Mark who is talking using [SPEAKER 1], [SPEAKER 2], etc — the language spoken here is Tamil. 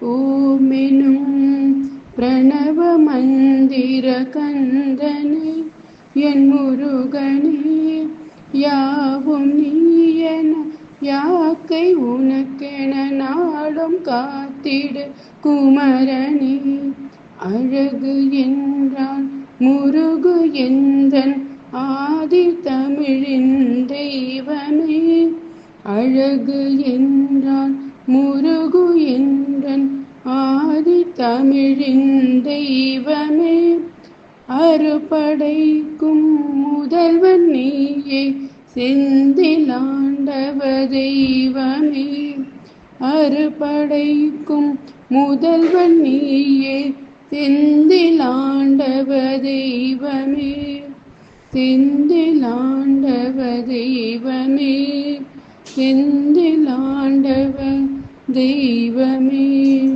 [SPEAKER 1] ஓமெனும் பிரணவ மந்திர கந்தனே என் முருகனே, யாவும் நீயென யாக்கை உனக்கென நாளும் காத்திடு குமரனே. அழகு என்றான் முருகு எந்தன் ஆதி தமிழின் தெய்வமே. அழகு என்றான் முருகு எந்தன் ஆதி தமிழின் தெய்வமே. அறுபடைக்கும் முதல்வன் நீயே, செந்திலாண்டவ தெய்வமே. அறுபடைக்கும் முதல்வன் நீயே, செந்திலாண்டவ தெய்வமே. செந்திலாண்டவ தெய்வமே, செந்திலாண்டவ தெய்வமே.